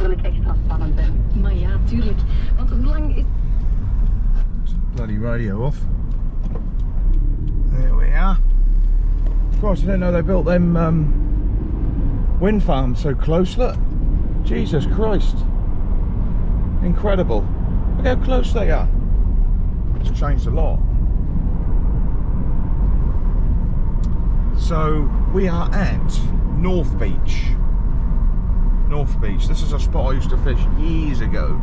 wil ik extra spannend zijn. Maar ja, tuurlijk. Want hoe lang is... Bloody radio off. There we are. Of course, I didn't know they built them wind farms so close. Look, Jesus Christ, incredible. Look how close they are. It's changed a lot. So we are at North Beach. North Beach. This is a spot I used to fish years ago,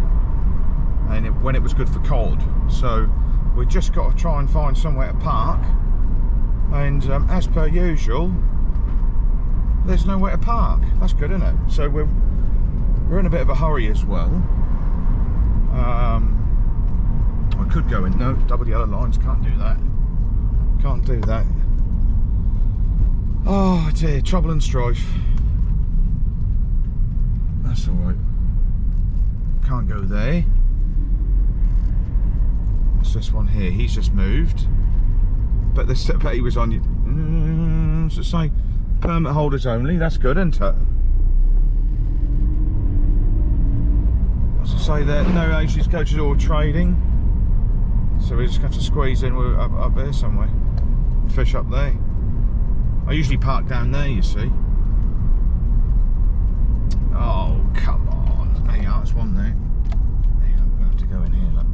and when it was good for cod. So we've just got to try and find somewhere to park. And as per usual, there's nowhere to park. That's good, isn't it? So we're in a bit of a hurry as well. I could go in. No, double yellow lines. Can't do that. Can't do that. Oh dear, trouble and strife. That's all right. Can't go there. What's this one here? He's just moved. But he was on. So say permit holders only. That's good, isn't it? As I say, there no agencies, coaches, or trading. So we just have to squeeze in. We're up there somewhere. Fish up there. I usually park down there, you see. Oh, come on. There you are, there's one there. There you go, we'll have to go in here, look.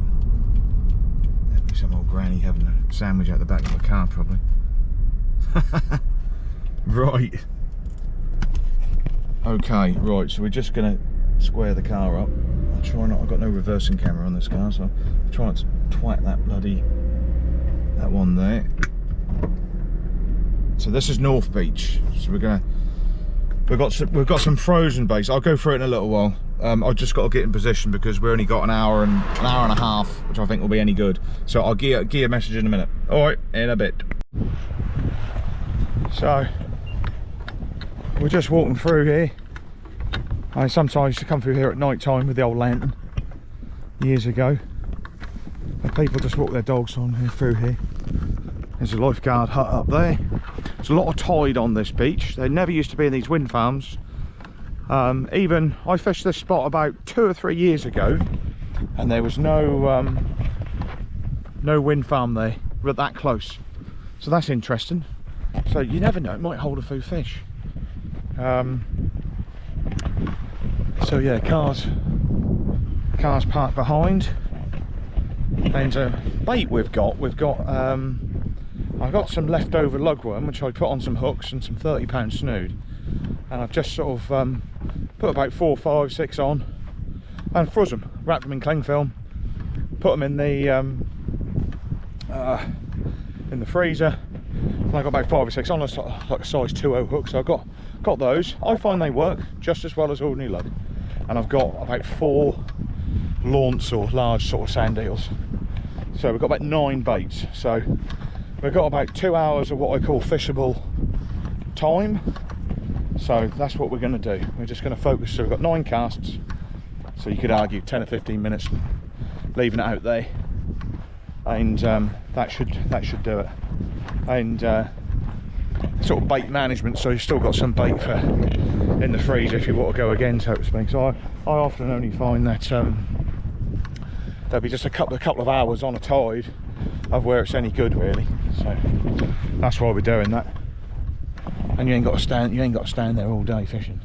There'll be some old granny having a sandwich out the back of the car, probably. Right. Okay, right, so we're just going to square the car up. I'll try not, I've got no reversing camera on this car, so I'll try not to twat that that one there. So this is North Beach. So we've got some frozen baits. I'll go through it in a little while. I've just got to get in position because we only got an hour and a half, which I think will be any good. So I'll gear a message in a minute. All right, in a bit. So we're just walking through here. I sometimes used to come through here at night time with the old lantern years ago. And people just walk their dogs on here through here. There's a lifeguard hut up there. There's a lot of tide on this beach. There never used to be in these wind farms. Even I fished this spot about 2 or 3 years ago, and there was no wind farm there, but that close. So that's interesting. So you never know, it might hold a few fish. So yeah, cars parked behind, and bait we've got I've got some leftover lugworm which I put on some hooks and some 30-pound snood, and I've just sort of put about 4, 5, 6 on and froze them, wrapped them in cling film, put them in the freezer, and I got about 5 or 6 on, like a size 2.0 hook. So I've got those. I find they work just as well as ordinary lug, and I've got about 4 launce or large sort of sand eels. So we've got about 9 baits. So we've got about 2 hours of what I call fishable time. So that's what we're going to do. We're just going to focus. So we've got 9 casts. So you could argue 10 or 15 minutes leaving it out there, and that should do it. And sort of bait management. So you've still got some bait for in the freezer if you want to go again, so to speak. So I often only find that there'll be just a couple of hours on a tide of where it's any good, really. So that's why we're doing that. And you ain't got to stand there all day fishing.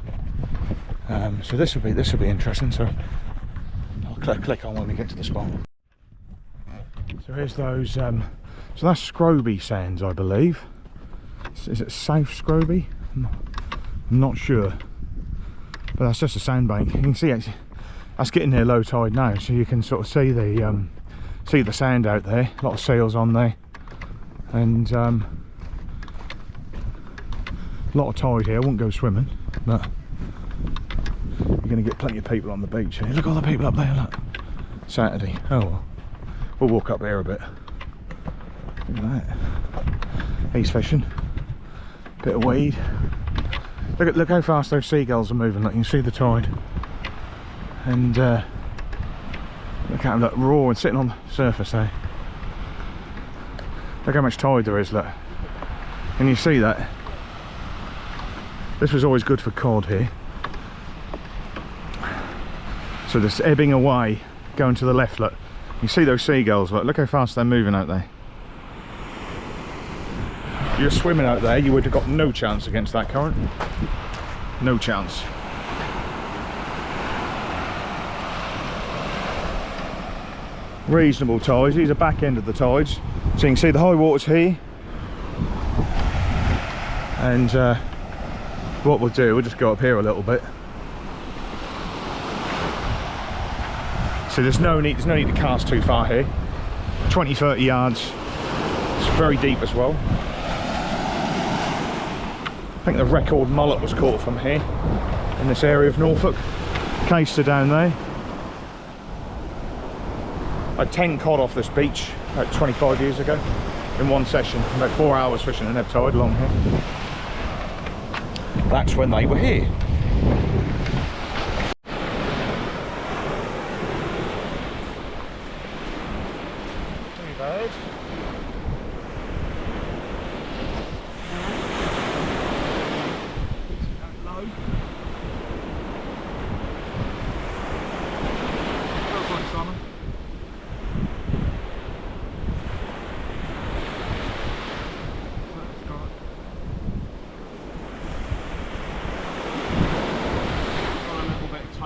So this will be interesting. So I'll click on when we get to the spot. So here's those. So that's Scroby sands, I believe. Is it South Scroby? I'm not sure. But that's just a sandbank. You can see it. That's getting near low tide now, so you can sort of see the sand out there. A lot of seals on there, and a lot of tide here. I wouldn't go swimming, but you're going to get plenty of people on the beach here. Look at all the people up there. Look, Saturday. Oh well, we'll walk up there a bit. Look at that. He's fishing. Bit of weed. Look how fast those seagulls are moving. Look, you can see the tide. And look at them, look, raw and sitting on the surface there. Look how much tide there is, look. Can you see that? This was always good for cod here. So just ebbing away, going to the left, look. You see those seagulls, look how fast they're moving out there. If you're swimming out there, you would have got no chance against that current. No chance. Reasonable tides, these are back end of the tides. So you can see the high water's here. And what we'll do, we'll just go up here a little bit. So there's no need to cast too far here. 20-30 yards. It's very deep as well. I think the record mullet was caught from here in this area of Norfolk. Caster down there. I had 10 cod off this beach about 25 years ago in one session. About 4 hours fishing an ebb tide along here. That's when they were here.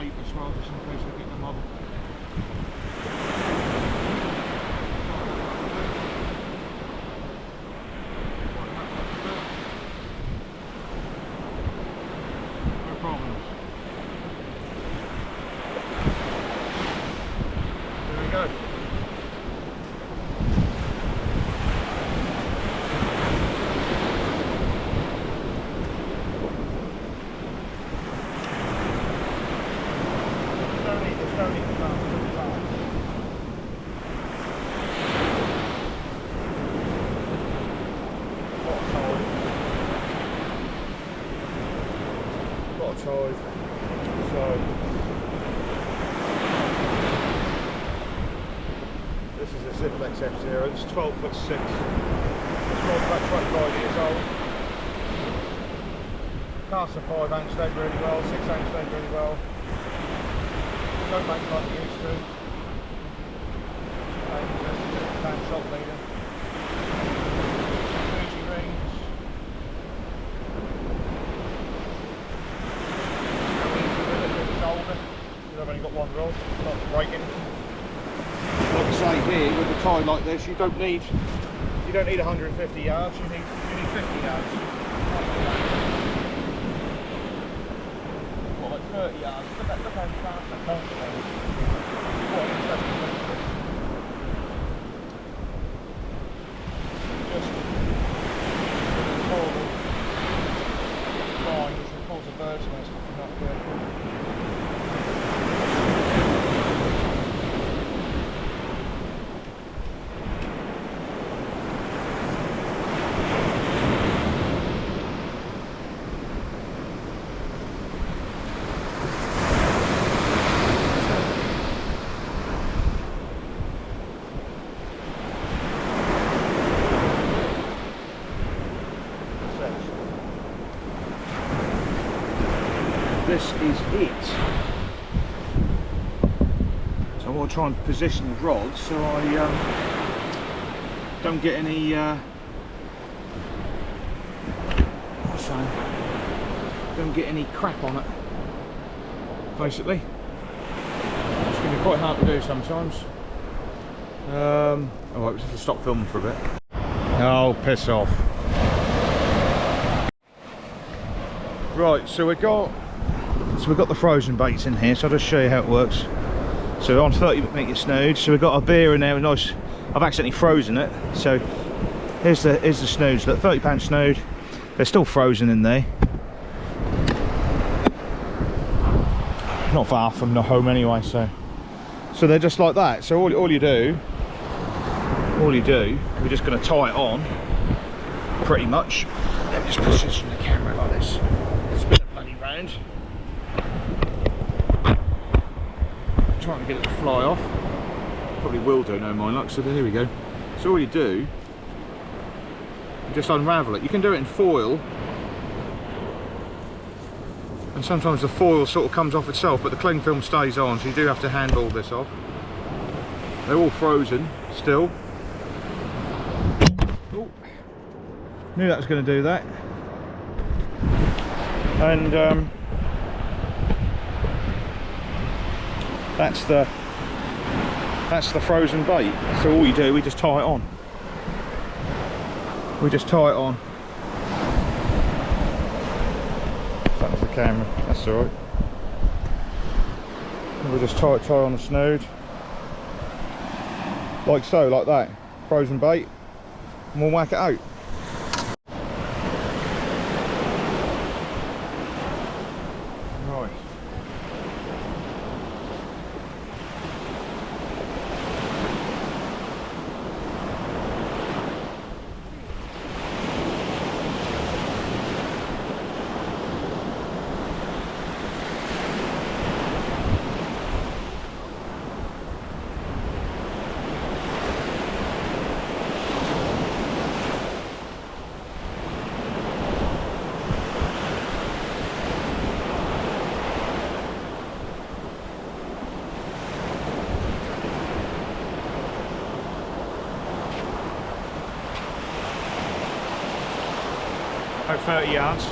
As well, just in case we get them on. No problems. There we go. Tide. So this is a Ziplex Fzero. It's 12'6". It's about 25 years old. Casts a 5-ounce lead really well, 6-ounce lead really well. Don't make like it used to. And this is a £50 shot leader. 30 rings. I've only got one rod, not breaking. Like I say here, with a tide like this, you don't need 150 yards. You need 50 yards. Well, like 30 yards. Look how fast that current goes. What an interesting thing. Just horrible line, which will cause a bird's nest if you're not careful. This is it. So I want to try and position the rod so I don't get any don't get any crap on it. Basically, it's going to be quite hard to do sometimes. Alright, we'll just have to stop filming for a bit. Oh, piss off. Right, so we've got the frozen baits in here, so I'll just show you how it works. So we're on 30 snood, so we've got a beer in there, a nice, I've accidentally frozen it, so here's the snoods, look, 30 snood, they're still frozen in there. Not far from the home anyway, so they're just like that. So all you do, we're just going to tie it on, pretty much. Let me just position the camera like this, spin it bloody round. Trying to get it to fly off. Probably will do, no mind luck. So there we go. So all you do, you just unravel it. You can do it in foil and sometimes the foil sort of comes off itself, but the cling film stays on, so you do have to hand all this off. They're all frozen still. Oh, knew that was going to do that. And that's the frozen bait. So all you do, we just tie it on. We just tie it on. That's the camera. That's all right. We'll just tie on the snood, like so, like that. Frozen bait, and we'll whack it out. Right. About 30 yards.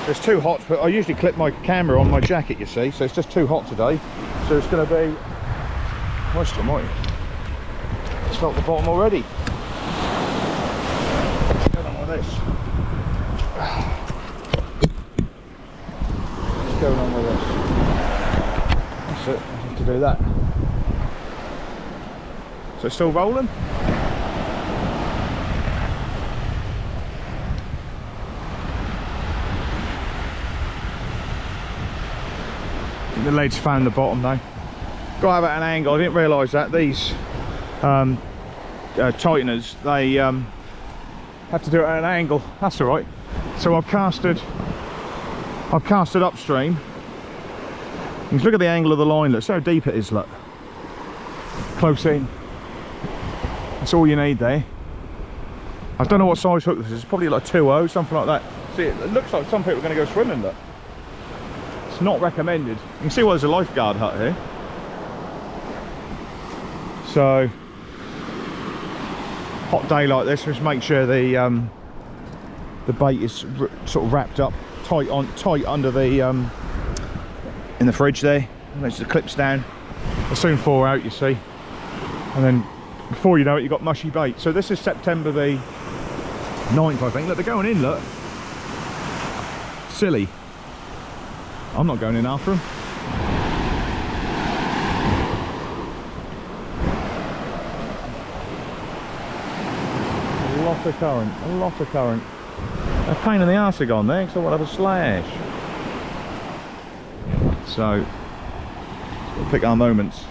It's too hot, but I usually clip my camera on my jacket, you see, so it's just too hot today. So it's going to be moist, might you? It's felt the bottom already. What's going on with this? What's going on with this? That's it, I have to do that. So it's still rolling? The lead's found the bottom though. Got to have it at an angle. I didn't realise that these tighteners, they have to do it at an angle. That's all right. So I've casted upstream. You can look at the angle of the line. Look, so deep it is. Look, close in. That's all you need there. I don't know what size hook this is. It's probably like 2.0, something like that. See, it looks like some people are going to go swimming. Look. Not recommended. You can see why there's a lifeguard hut here. So hot day like this, just make sure the bait is sort of wrapped up tight under the in the fridge there. There's the clips down. They'll soon thaw out, you see, and then before you know it, you've got mushy bait. So this is September the 9th, I think. Look, they're going in. Look, silly. I'm not going in after them. A lot of current, a lot of current. A pain in the arse are gone there, because I want to have a slash. So, we'll pick our moments.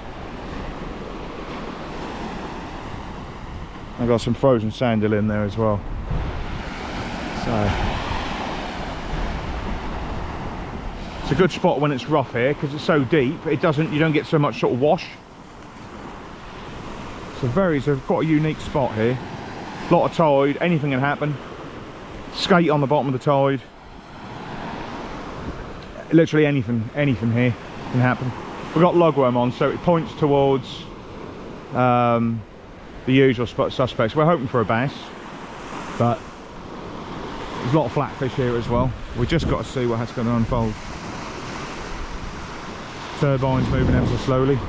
I've got some frozen sand-eel in there as well. So. It's a good spot when it's rough here because it's so deep. You don't get so much sort of wash. It's quite a unique spot here. A lot of tide, anything can happen. Skate on the bottom of the tide. Literally anything here can happen. We've got lugworm on, so it points towards the usual suspects. We're hoping for a bass, but there's a lot of flatfish here as well. We've just got to see what's going to unfold. Turbines moving ever so slowly.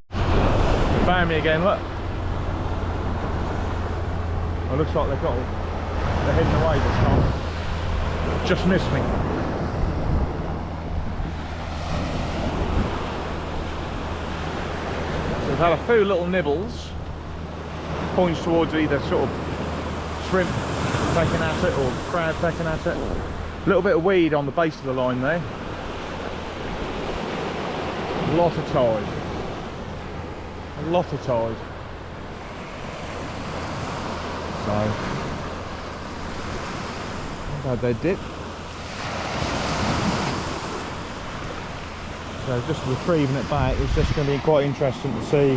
They found me again, look. It looks like they're heading away this time. Just missed me. So we've had a few little nibbles. Points towards either sort of shrimp pecking at it or crab pecking at it. A little bit of weed on the base of the line there. A lot of tide. A lot of tide. So, I've had their dip. So just retrieving it back, it's just going to be quite interesting to see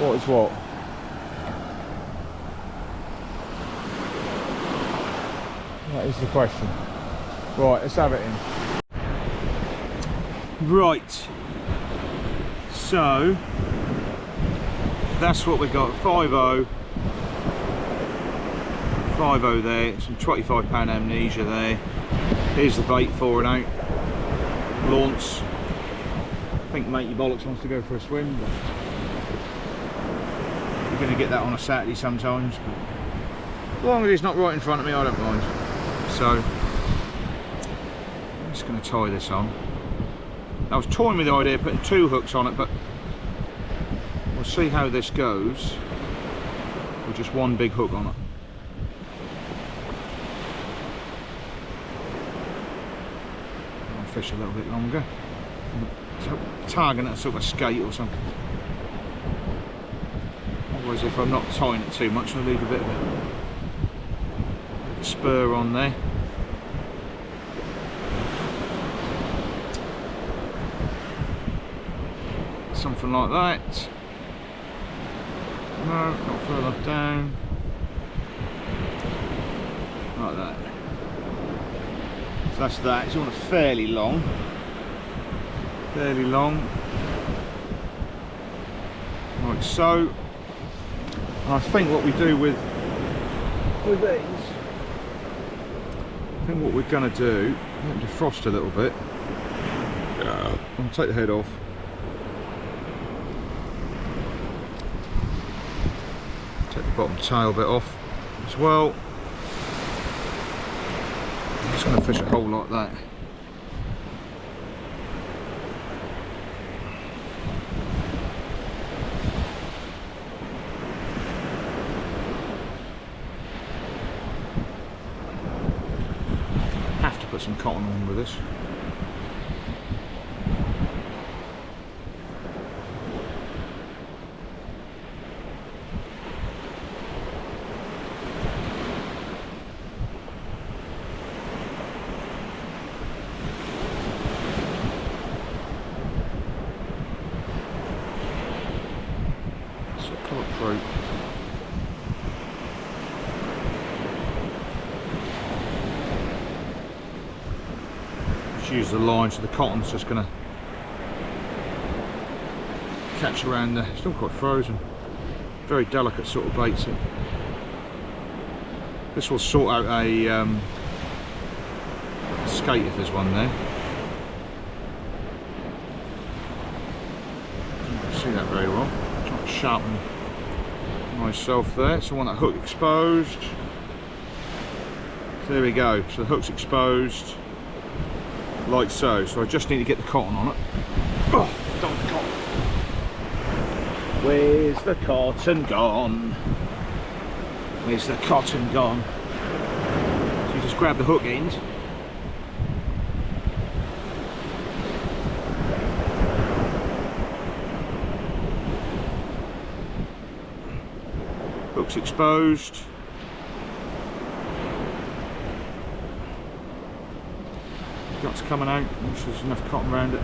what is what. is the question. Right, let's have it in. Right, so that's what we got. 5.0 there, some £25 amnesia there. Here's the bait for it out. Launce. I think Matey Bollocks wants to go for a swim, but you're going to get that on a Saturday sometimes. But as long as it's not right in front of me, I don't mind. So I'm just going to tie this on. I was toying with the idea of putting 2 hooks on it, but we'll see how this goes with just 1 big hook on it. I'll fish a little bit longer. So, targeting a sort of skate or something. Otherwise, if I'm not tying it too much, I'll leave a bit of a spur on there. Something like that. No, not further down. Like that. So that's that. It's on a fairly long. Right, so I think what we do with these, I think what we're going to do, let them defrost a little bit. I'll take the head off. Take the bottom tail bit off as well. I'm just going to fish a hole like that. Have to put some cotton on with this. Through. Just use the line so the cotton's just going to catch around there. Still quite frozen. Very delicate sort of bait. So this will sort out a skate if there's one there. Can't see that very well. Trying to sharpen myself there, so I want that hook exposed. So there we go, so the hook's exposed like so. So I just need to get the cotton on it. Oh, don't want the cotton. Where's the cotton gone? Where's the cotton gone? So you just grab the hook end. Hook's exposed. Gut's coming out, make sure there's enough cotton around it.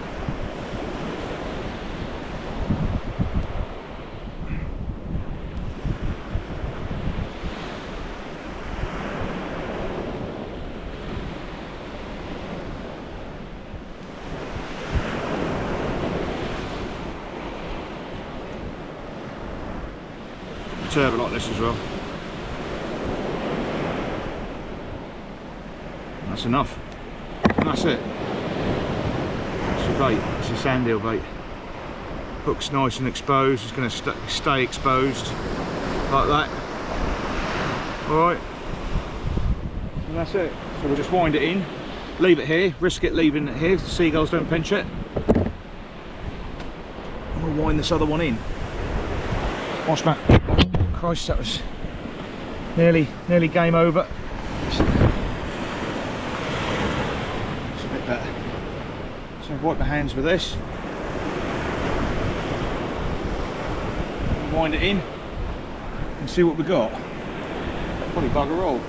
Turbo like this as well. That's enough. And that's it. It's a bait. It's a sand-eel bait. Hook's nice and exposed. It's going to stay exposed like that. Alright. And that's it. So we'll just wind it in. Leave it here. Risk it leaving it here if the seagulls don't pinch it. And we'll wind this other one in. Watch that. Christ, that was nearly game over. It's a bit better. So wipe my hands with this. Wind it in and see what we got. Probably bugger all.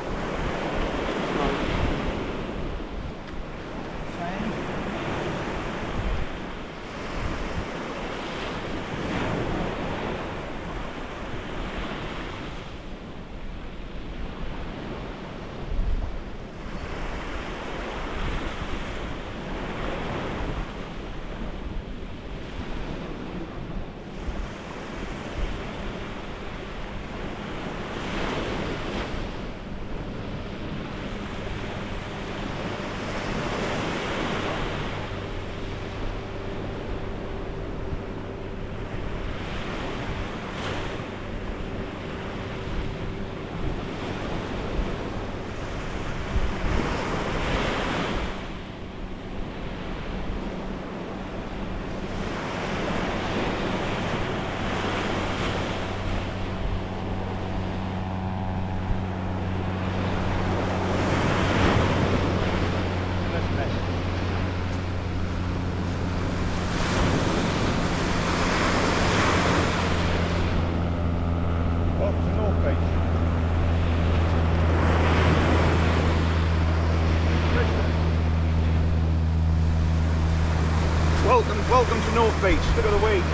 welcome to North Beach. Look at the weed. Look.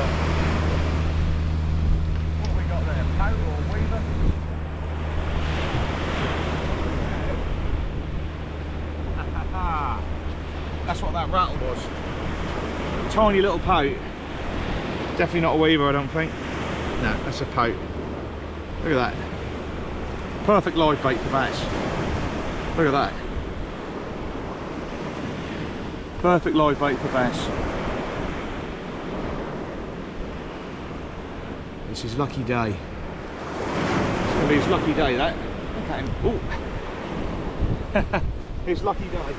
What have we got there? Pout or weaver? That's what that rattle was. Tiny little pout. Definitely not a weaver, I don't think. No, that's a pout. Look at that. Perfect live bait for bass. Look at that. Perfect live bait for bass. It's his lucky day. It's going to be his lucky day, that. Look at him. Ooh. His lucky day.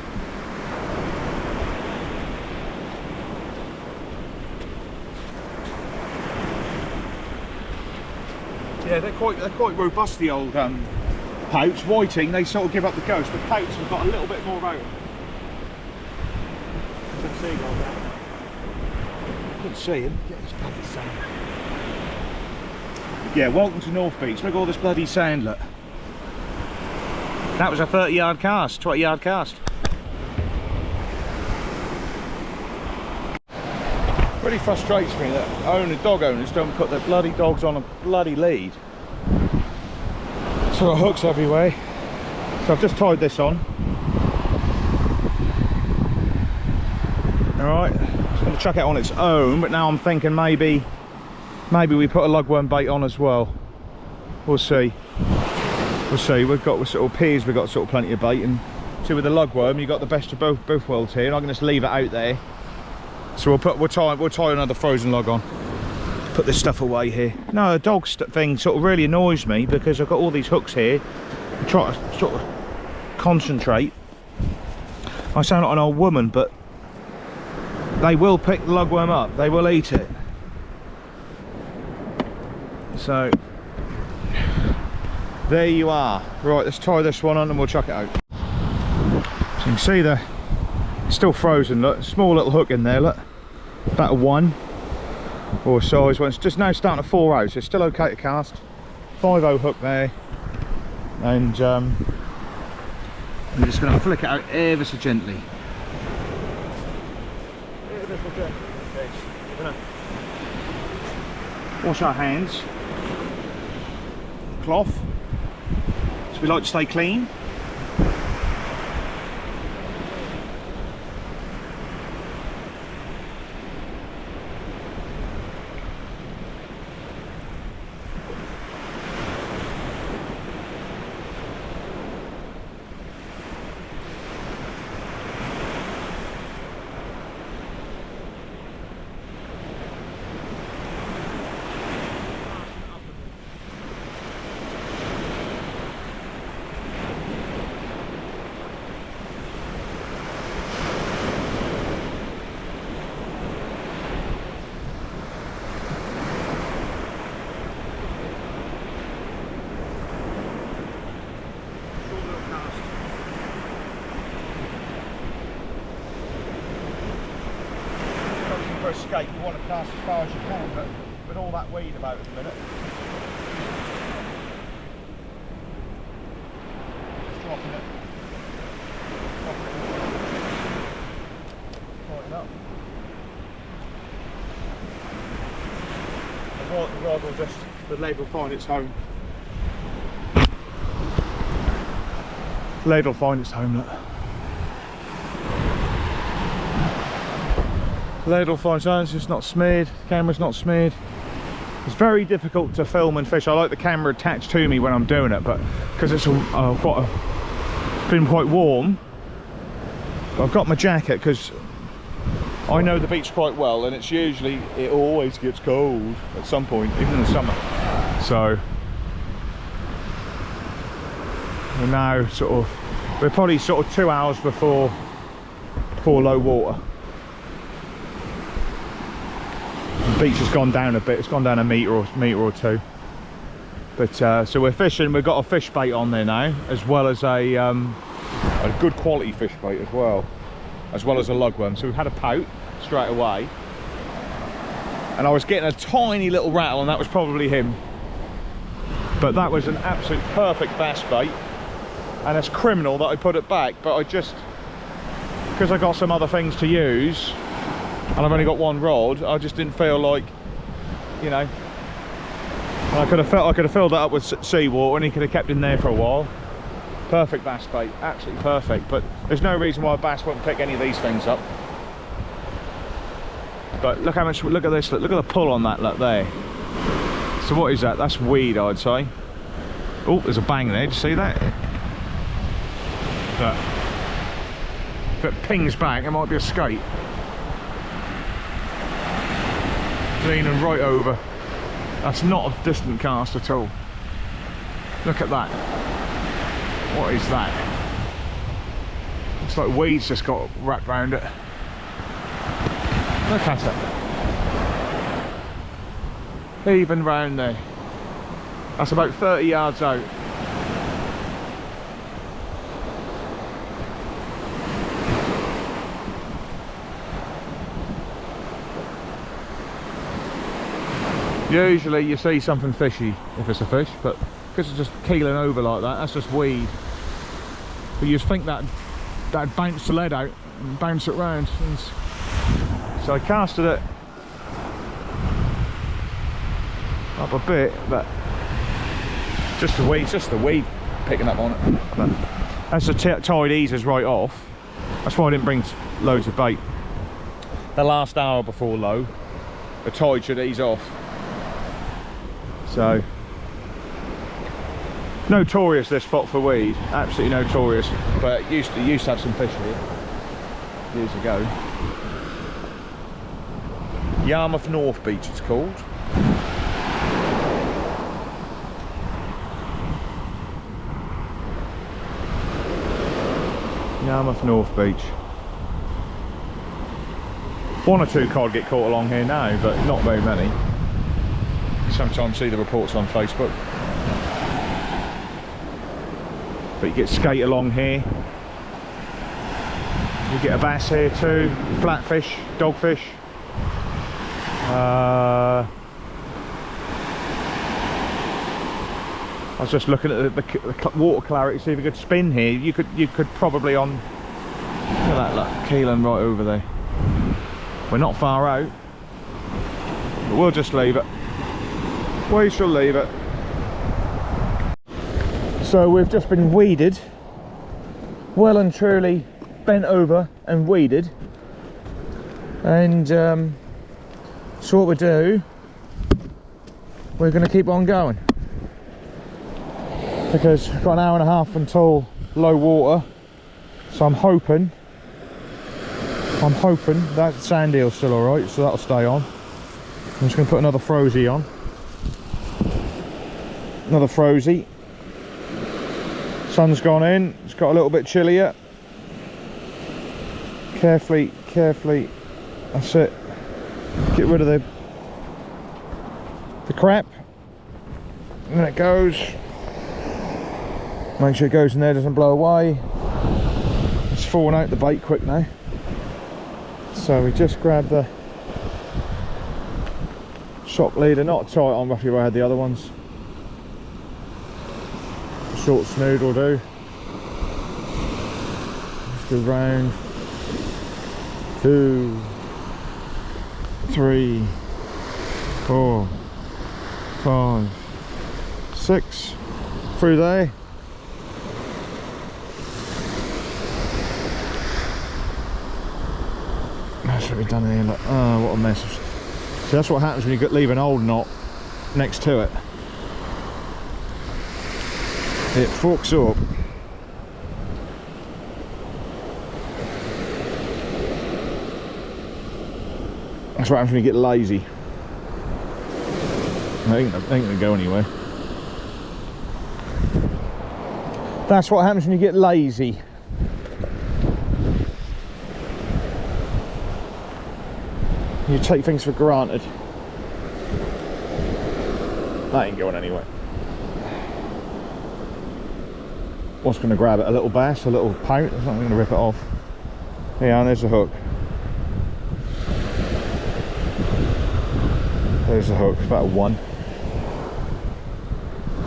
Yeah, they're quite robust, the old pouts. Whiting, they sort of give up the ghost, but pouts have got a little bit more about them. Couldn't see him. Get his bloody sand. Yeah, welcome to North Beach. Look at all this bloody sand, look. That was a 30-yard cast, 20-yard cast. Really frustrates me that dog owners don't put their bloody dogs on a bloody lead. So I've got hooks everywhere. So I've just tied this on. Alright, just going to chuck it on its own, but now I'm thinking maybe we put a lugworm bait on as well. We'll see. We'll see. We've got with sort of peas, we've got sort of plenty of bait, and see with the lugworm you've got the best of both worlds here, and I can just leave it out there. So we'll tie another frozen log on. Put this stuff away here. No, the dog thing sort of really annoys me because I've got all these hooks here. I try to sort of concentrate. I sound like an old woman, but they will pick the lugworm up. They will eat it. So there you are. Right, let's tie this one on and we'll chuck it out. So you can see it's still frozen. Look, small little hook in there. Look, about a 1 or a size one. It's just now starting to 4 out, so it's still okay to cast. 5/0 hook there, and I'm just going to flick it out ever so gently. Wash our hands. Cloth. So we like to stay clean. Escape, you want to cast as far as you can, but with all that weed about at the minute, just dropping it, tighten up. The rod will just, the lead will find its home. Lead will find its home, look. Lead will find its, it's not smeared, the camera's not smeared. It's very difficult to film and fish. I like the camera attached to me when I'm doing it, but because it's been quite warm, I've got my jacket because I know the beach quite well, and it always gets cold at some point, even in the summer. So we're now we're probably sort of 2 hours before low water. The beach has gone down a bit. It's gone down a metre or two. But so we're fishing. We've got a fish bait on there now, as well as a good quality fish bait as well as a lugworm. So we've had a pout straight away, and I was getting a tiny little rattle, and that was probably him. But that was an absolute perfect bass bait, and it's criminal that I put it back. But I just, because I got some other things to use, and I've only got one rod, I just didn't feel like, you know, I could have filled that up with seawater and he could have kept in there for a while. Perfect bass bait, absolutely perfect. But there's no reason why a bass won't pick any of these things up. But look how much, look at this, look at the pull on that, look there. So what is that? That's weed, I'd say. Oh, there's a bang there, did you see that? But if it pings back, it might be a skate. Leaning right over. That's not a distant cast at all. Look at that. What is that? Looks like weeds just got wrapped around it. Look at it. Even round there. That's about 30 yards out. Usually you see something fishy if it's a fish, but because it's just keeling over like that, that's just weed. But you just think that that'd bounce the lead out and bounce it round. So I casted it up a bit, but just the weed picking up on it. But as the tide eases right off, that's why I didn't bring loads of bait. The last hour before low, the tide should ease off. So, notorious this spot for weed, absolutely notorious. But used to have some fish here years ago. Yarmouth North Beach it's called. Yarmouth North Beach. One or two cod get caught along here now, but not very many. Sometimes see the reports on Facebook. But you get skate along here. You get a bass here too, flatfish, dogfish. I was just looking at the water clarity, see if you could spin here. You could probably on. Look at that, look, keeling right over there. We're not far out, but we'll just leave it. We shall leave it. So we've just been weeded, well and truly bent over and weeded, and so what we do, we're going to keep on going because we've got an hour and a half until low water. So I'm hoping that sand-eel's still alright, so that'll stay on. I'm just going to put another frozy on. Another frozy. Sun's gone in, it's got a little bit chillier. Carefully, that's it. Get rid of the crap. And then it goes. Make sure it goes in there, doesn't blow away. It's falling out the bait quick now. So we just grab the shock leader, not tight on roughly where I had the other ones. Short snood will do. Just go round. 2, 3, 4, 5, 6 through there. That's what we've done here. Look. Oh, what a mess. See, that's what happens when you leave an old knot next to it. It forks up. That's what happens when you get lazy. I ain't gonna go anywhere. That's what happens when you get lazy. You take things for granted. That ain't going anywhere. What's going to grab it? A little bass, a little pout? It's not going to rip it off. Yeah, and there's the hook. There's the hook, it's about a 1.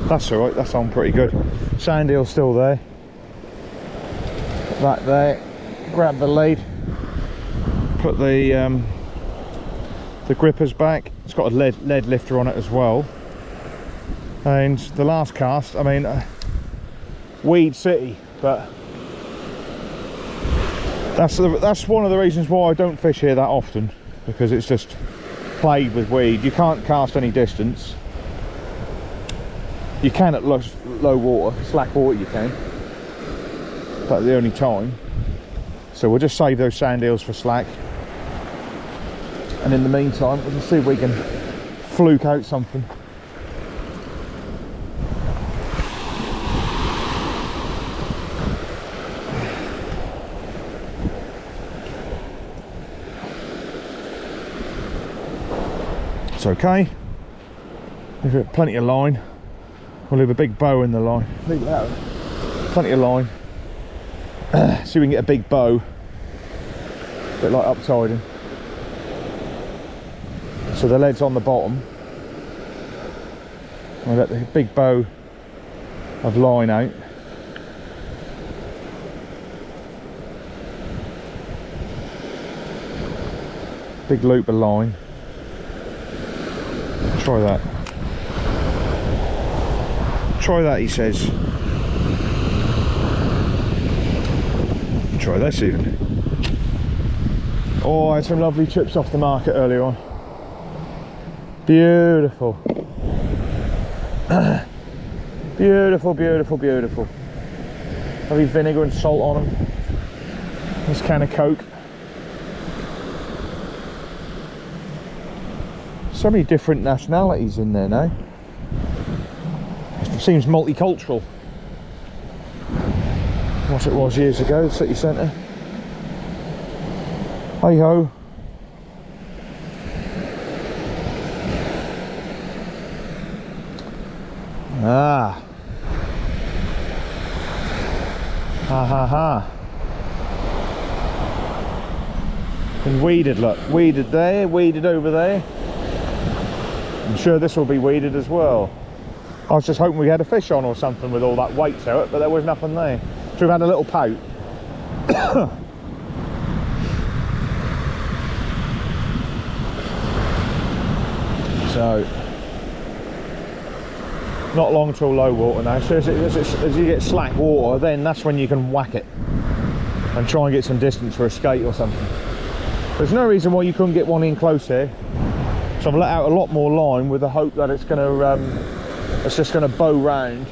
That's alright, that's on pretty good. Sand-eel's still there. Put that there. Grab the lead. Put the The gripper's back. It's got a lead lifter on it as well. And the last cast, I mean, Weed City, but that's one of the reasons why I don't fish here that often, because it's just plagued with weed. You can't cast any distance. You can at low water, slack water you can, but the only time. So we'll just save those sand eels for slack, and in the meantime we'll just see if we can fluke out something. It's okay. Leave plenty of line. We'll leave a big bow in the line. Leave it out. Plenty of line. See if we can get a big bow. A bit like uptiding. So the lead's on the bottom. We'll let the big bow of line out. Big loop of line. Try that. Try that, he says. Try this even. Oh, I had some lovely chips off the market earlier on. Beautiful. Beautiful, beautiful, beautiful. Heavy vinegar and salt on them. This can of Coke. So many different nationalities in there now. It seems multicultural. What it was years ago, the city centre. Hey ho. Ah. Ha ha ha. And weeded, look. Weeded there, weeded over there. I'm sure this will be weeded as well. I was just hoping we had a fish on or something with all that weight to it, but there was nothing there. So we've had a little pout. So, not long till low water now. So as you get slack water, then that's when you can whack it and try and get some distance for a skate or something. There's no reason why you couldn't get one in close here. So I've let out a lot more line with the hope that it's just going to bow round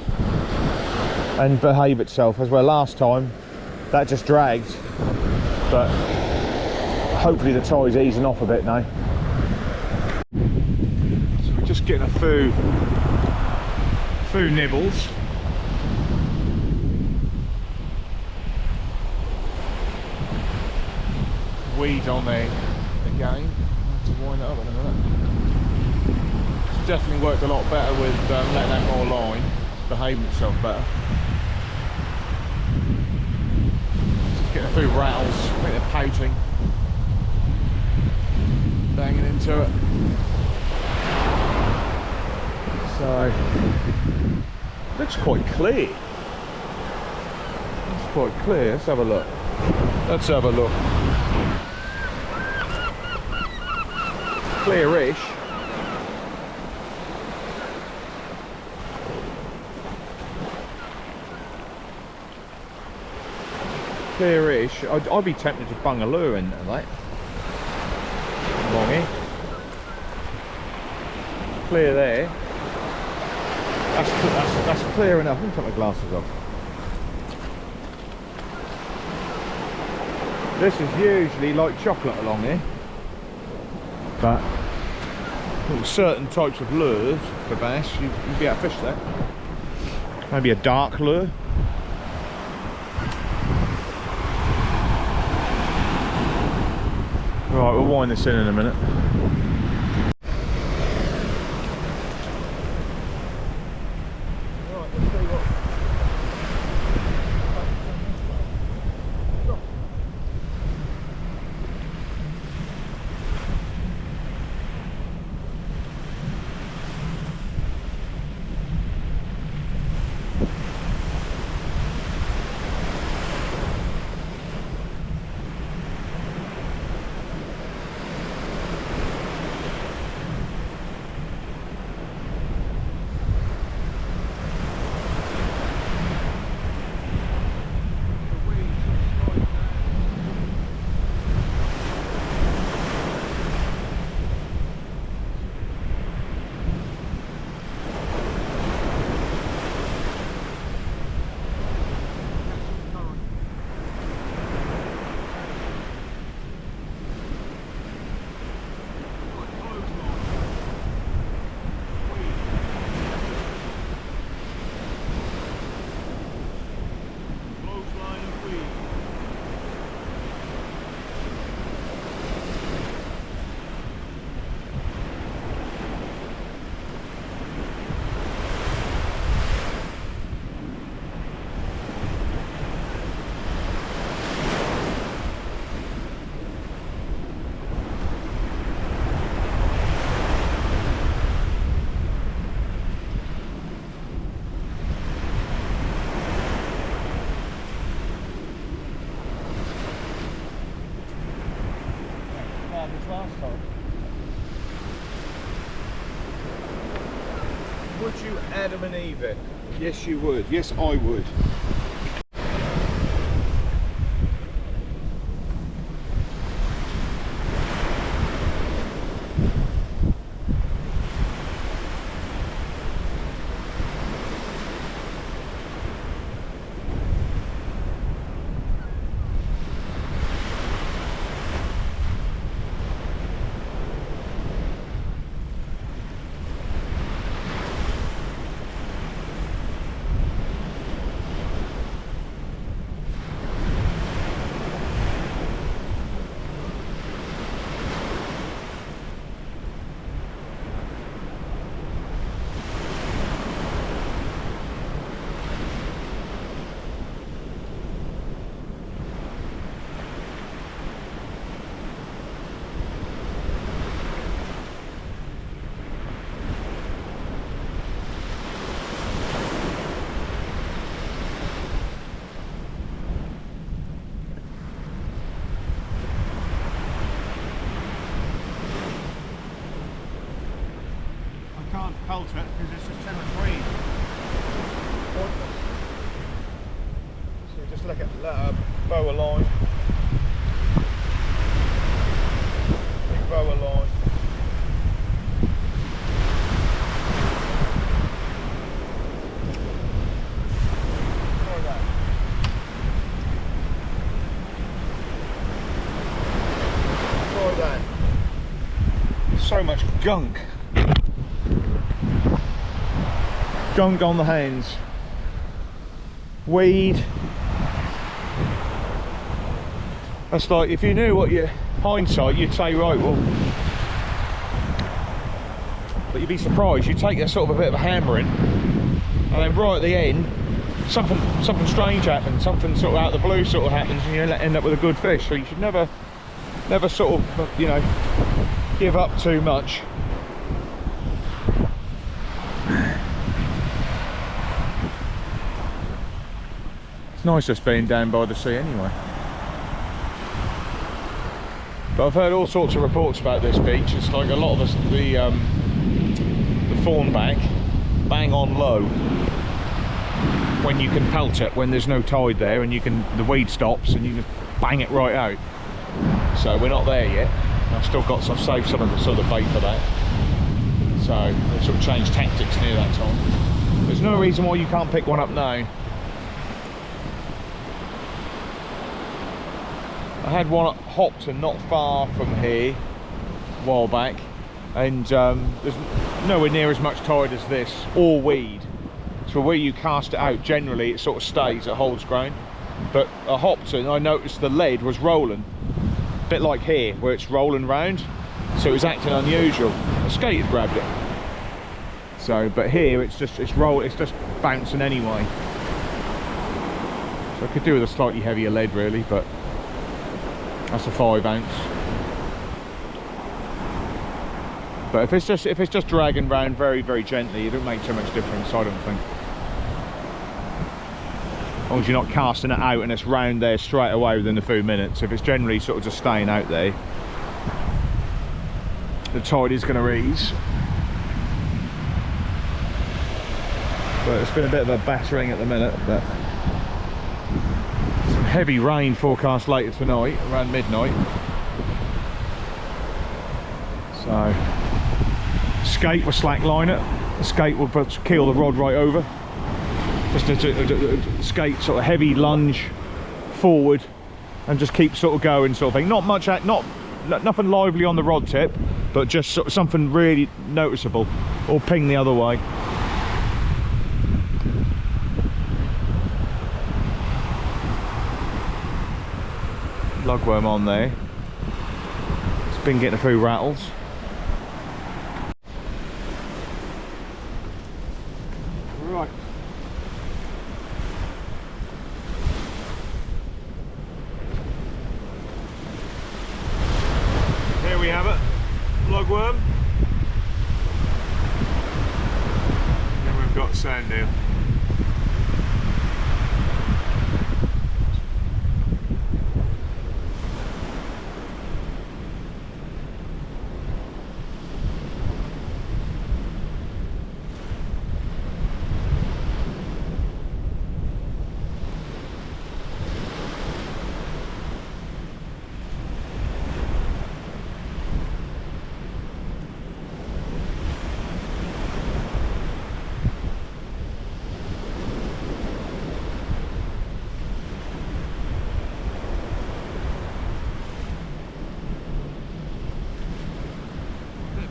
and behave itself, as well. Last time that just dragged, but hopefully the tide's easing off a bit now. So we're just getting a few nibbles. Weed on there again. I'll have to wind it up in a minute. It's definitely worked a lot better with letting out more line. It's behaving itself better. Just getting a few rattles, a bit of pouting, banging into it. So looks quite clear. It's quite clear. Let's have a look. Let's have a look. Clearish. Clearish. I'd be tempted to bung a lure into that. Longy. Clear there. That's clear enough. Let me take my glasses off. This is usually like chocolate along here, but with certain types of lures for bass, you'd be able to fish that. Maybe a dark lure. Right, we'll wind this in a minute. this last time. Would you Adam and Eve it? Yes, you would. Yes, I would. Can't pelt it because it's just too much weed. So you just let her bow a line. Big bow a line. Like that. Like that. So much gunk. Gunk on the hands, weed. That's like, if you knew what your hindsight, you'd say, right, well, but you'd be surprised. You take a sort of a bit of a hammering, and then right at the end, something strange happens, something sort of out of the blue sort of happens, and you end up with a good fish. So you should never sort of, you know, give up too much. It's nice just being down by the sea anyway. But I've heard all sorts of reports about this beach. It's like a lot of the thornback bang on low when you can pelt it, when there's no tide there and the weed stops and you can bang it right out. So we're not there yet. I've saved some of the sort of bait for that. So I'll sort of change tactics near that time. There's no reason why you can't pick one up now. I had one at Hopton not far from here a while back, and there's nowhere near as much tide as this, or weed. So where you cast it out, generally it sort of stays, it holds ground. But at Hopton I noticed the lead was rolling, a bit like here where it's rolling round, so it was acting unusual. A skate had grabbed it. So, but here it's just bouncing anyway. So I could do with a slightly heavier lead really, but that's a 5 ounce. But if it's just dragging round very, very gently, it don't make too much difference, I don't think. As long as you're not casting it out and it's round there straight away within a few minutes. If it's generally sort of just staying out there, the tide is going to ease. But it's been a bit of a battering at the minute, but some heavy rain forecast later tonight, around midnight. So, skate will slackline it. The skate will keel the rod right over. Just a skate sort of heavy lunge forward and just keep sort of going, sort of thing. Not much, nothing lively on the rod tip, but just sort of something really noticeable, or ping the other way. Lugworm on there. It's been getting a few rattles. Right. Here we have it. Lugworm. And we've got sand-eel.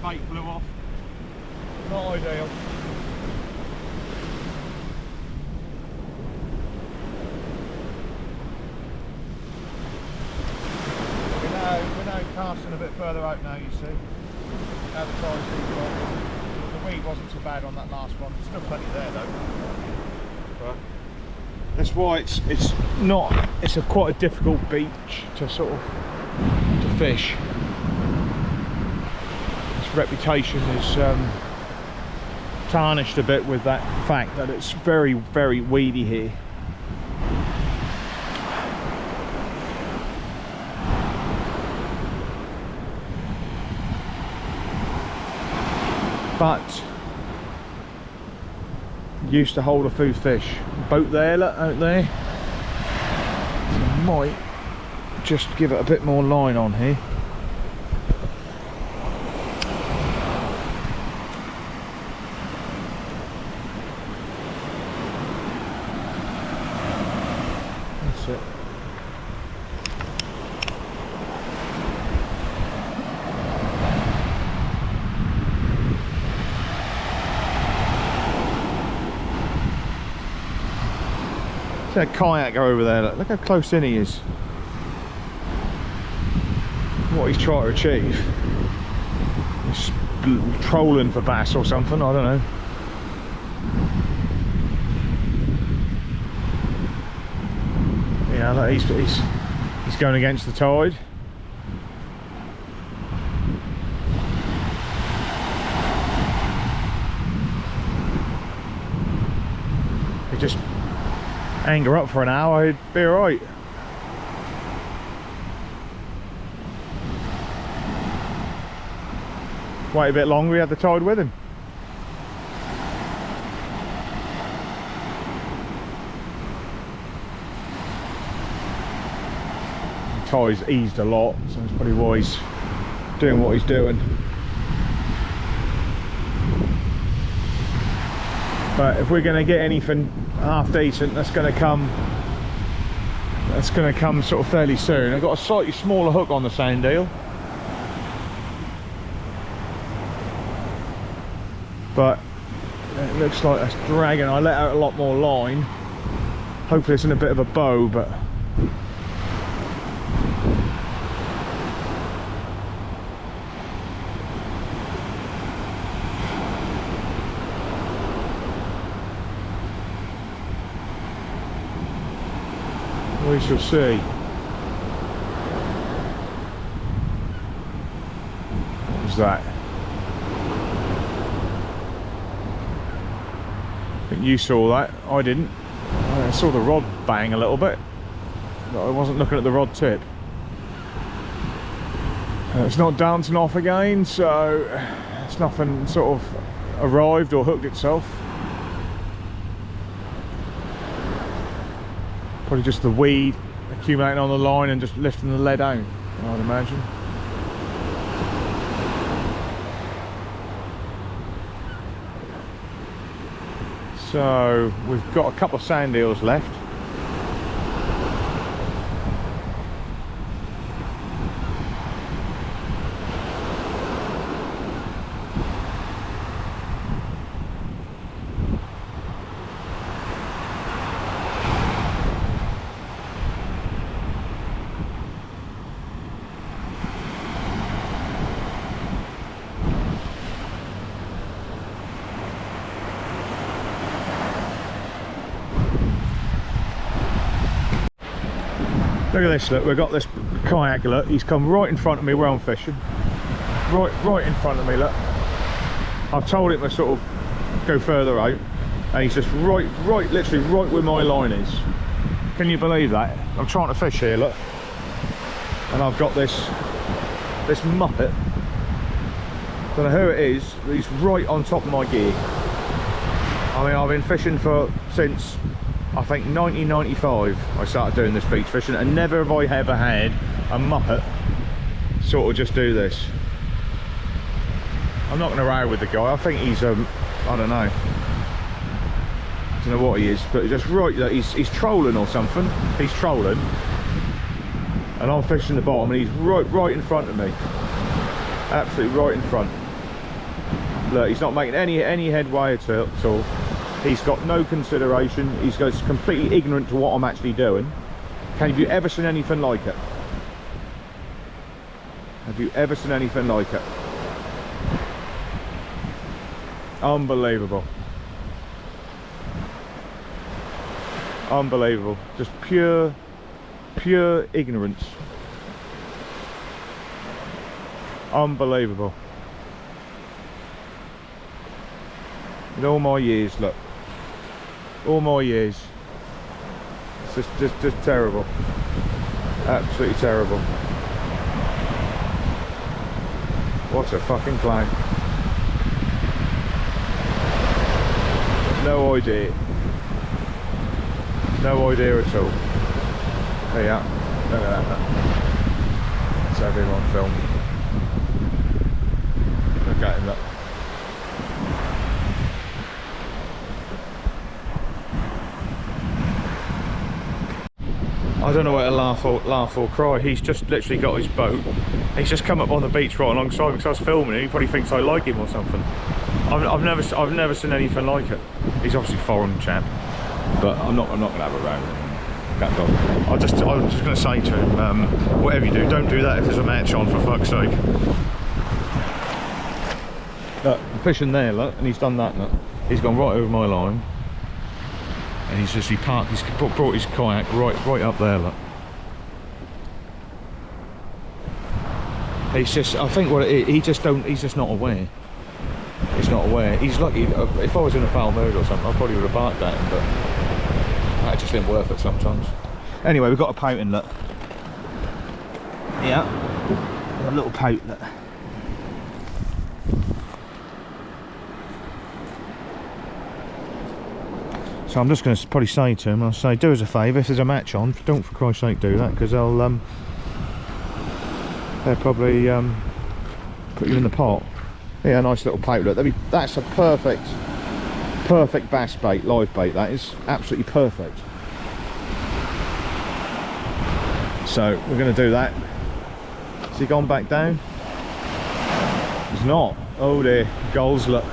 bait flew off. Not ideal. We're now casting a bit further out now, you see. Now the tide's really gone. The weed wasn't so bad on that last one. There's still plenty there though. But that's why it's a quite a difficult beach to sort of to fish. Its reputation is tarnished a bit with that fact that it's very, very weedy here. But used to hold a few fish. Boat there, look, out there. So I might just give it a bit more line on here. That's it. That kayaker over there, look how close in he is. What he's trying to achieve. He's trolling for bass or something, I don't know. Yeah, look, he's going against the tide. He just anchor up for an hour, he'd be alright. Wait a bit longer, he had the tide with him. The tide's eased a lot, so that's probably why he's doing what he's doing. But if we're going to get anything half decent, that's going to come sort of fairly soon. I've got a slightly smaller hook on the sand-eel, but it looks like that's dragging. I let out a lot more line. Hopefully it's in a bit of a bow, but we shall see. What was that? I think you saw that. I didn't. I saw the rod bang a little bit, but I wasn't looking at the rod tip. It's not dancing off again, so it's nothing sort of arrived or hooked itself. Probably just the weed accumulating on the line and just lifting the lead out, I would imagine. So we've got a couple of sand eels left. Look at this, look, we've got this kayak, look, he's come right in front of me where I'm fishing. Right in front of me, look. I've told him to sort of go further out, and he's just literally right where my line is. Can you believe that? I'm trying to fish here, look. And I've got this muppet. Don't know who it is, but he's right on top of my gear. I mean, I've been fishing since I think 1995 I started doing this beach fishing, and never have I ever had a muppet sort of just do this. I'm not going to row with the guy. I think he's I don't know what he is, but just right, he's trolling or something. He's trolling, and I'm fishing the bottom, and he's right in front of me, absolutely right in front. Look, he's not making any headway at all. He's got no consideration. He's completely ignorant to what I'm actually doing. Have you ever seen anything like it? Have you ever seen anything like it? Unbelievable. Unbelievable. Just pure ignorance. Unbelievable. In all my years, look. All my years. It's just terrible. Absolutely terrible. What a fucking clown. No idea. No idea at all. There you are. Look at that. Let's have him on film. Look at him, look. I don't know where to laugh or cry. He's just literally got his boat. He's just come up on the beach right alongside me because I was filming him. He probably thinks I like him or something. I've never seen anything like it. He's obviously a foreign chap, but I'm not gonna have a row. I was just gonna say to him, whatever you do, don't do that if there's a match on, for fuck's sake. Look, I'm fishing there, look, and he's done that. Look, he's gone right over my line. And he's brought his kayak right up there, look. He's just, I think what it is, he's just not aware. He's not aware. He's lucky. If I was in a foul mood or something, I probably would have barked at him, but that just isn't worth it sometimes. Anyway, we've got a pouting, look. Yeah, a little pout, look. So I'm just going to probably say to him, I'll say, do us a favour, if there's a match on, don't for Christ's sake do that, because they'll probably put you in the pot. Yeah, a nice little pout. Look, that's a perfect bass bait, live bait. That is absolutely perfect. So we're going to do that. Has he gone back down? He's not. Oh dear, goals, look.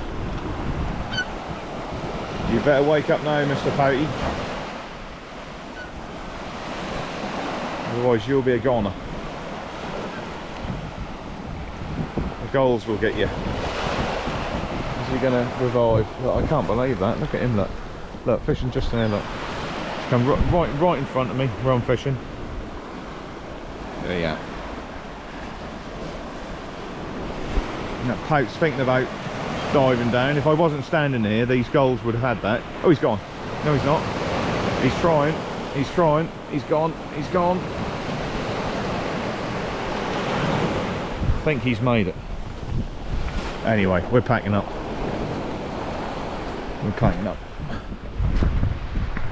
You better wake up now, Mr. Pouty. Otherwise you'll be a goner. The goals will get you. Is he going to revive? Look, I can't believe that. Look at him, look. Look, fishing just there, look. He's come right in front of me where I'm fishing. There you are. And that Pout's thinking about diving down. If I wasn't standing here, these gulls would have had that. Oh, he's gone. No, he's not. He's trying. He's trying. He's gone. He's gone. I think he's made it. Anyway, we're packing up. We're packing up.